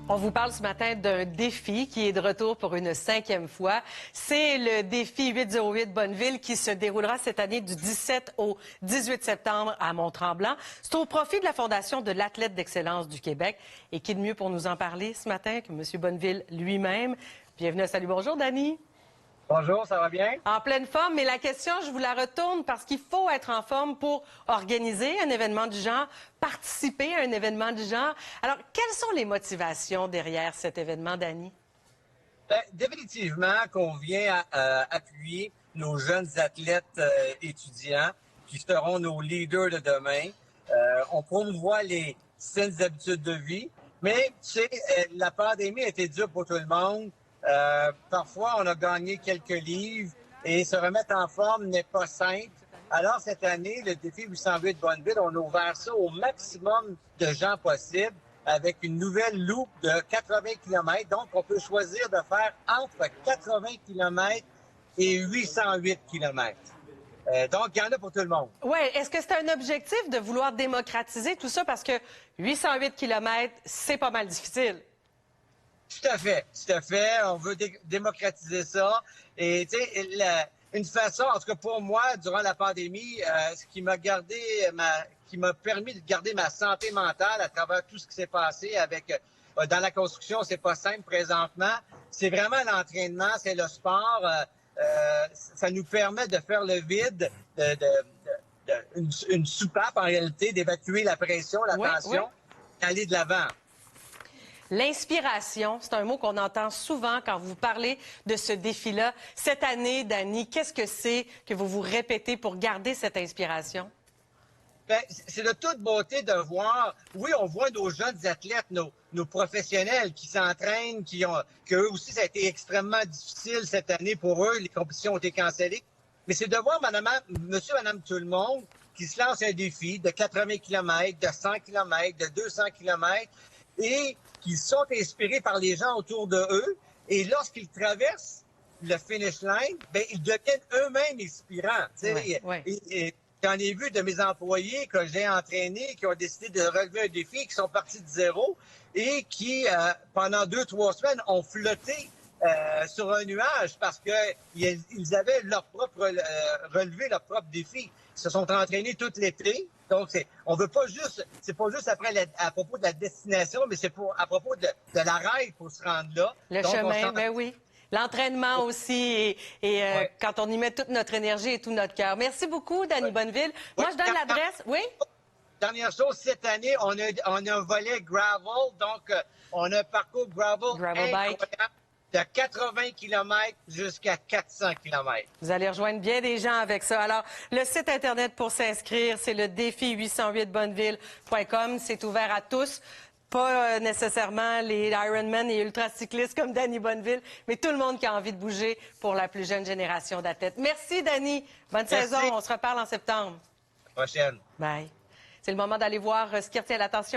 On vous parle ce matin d'un défi qui est de retour pour une 5e fois. C'est le défi 808 Bonneville qui se déroulera cette année du 17 au 18 septembre à Mont-Tremblant. C'est au profit de la Fondation de l'athlète d'excellence du Québec. Et qui de mieux pour nous en parler ce matin que M. Bonneville lui-même. Bienvenue à Salut, bonjour, Dany. Bonjour, ça va bien? En pleine forme, mais la question, je vous la retourne parce qu'il faut être en forme pour organiser un événement du genre, participer à un événement du genre. Alors, quelles sont les motivations derrière cet événement, Dany? Bien, définitivement qu'on vient appuyer nos jeunes athlètes étudiants qui seront nos leaders de demain. On promouvoit les saines habitudes de vie, mais tu sais, la pandémie a été dure pour tout le monde. Parfois, on a gagné quelques livres et se remettre en forme n'est pas simple. Alors, cette année, le défi 808 Bonneville, on a ouvert ça au maximum de gens possible avec une nouvelle loupe de 80 km. Donc, on peut choisir de faire entre 80 km et 808 km. Donc, il y en a pour tout le monde. Oui, est-ce que c'est un objectif de vouloir démocratiser tout ça? Parce que 808 km, c'est pas mal difficile. Tout à fait, tout à fait. On veut démocratiser ça. Et tu sais, une façon, en tout cas pour moi, durant la pandémie, ce qui m'a permis de garder ma santé mentale à travers tout ce qui s'est passé avec dans la construction, c'est pas simple présentement. C'est vraiment l'entraînement, c'est le sport. Ça nous permet de faire le vide, une soupape en réalité, d'évacuer la pression, la tension, d'aller de l'avant. L'inspiration, c'est un mot qu'on entend souvent quand vous parlez de ce défi-là. Cette année, Dany, qu'est-ce que c'est que vous vous répétez pour garder cette inspiration? Bien, c'est de toute beauté de voir, oui, on voit nos jeunes athlètes, nos professionnels qui s'entraînent, qu'eux aussi, ça a été extrêmement difficile cette année pour eux, les compétitions ont été cancellées. Mais c'est de voir monsieur, madame, tout le monde qui se lance un défi de 80 km, de 100 km, de 200 km et qui sont inspirés par les gens autour de eux. Et lorsqu'ils traversent le finish line, bien, ils deviennent eux-mêmes inspirants. Et j'en ai vu de mes employés que j'ai entraînés, qui ont décidé de relever un défi, qui sont partis de zéro et qui, pendant 2-3 semaines, ont flotté sur un nuage parce qu'ils avaient relevé leur propre défi. Ils se sont entraînés tout l'été. Donc, on veut pas juste, c'est pas juste à propos de la destination, mais c'est à propos de la rail pour se rendre là. Le Donc, chemin, ben oui. L'entraînement aussi, et quand on y met toute notre énergie et tout notre cœur. Merci beaucoup, Dany Bonneville. Moi, je donne l'adresse. Oui? Dernière chose, cette année, on a un volet gravel, donc on a un parcours gravel bike de 80 km jusqu'à 400 km. Vous allez rejoindre bien des gens avec ça. Alors, le site Internet pour s'inscrire, c'est le défi808bonneville.com. C'est ouvert à tous. Pas nécessairement les Ironman et ultracyclistes comme Dany Bonneville, mais tout le monde qui a envie de bouger pour la plus jeune génération d'athlètes. Merci, Dany. Bonne saison. On se reparle en septembre. Prochaine. Bye. C'est le moment d'aller voir ce qui retient l'attention.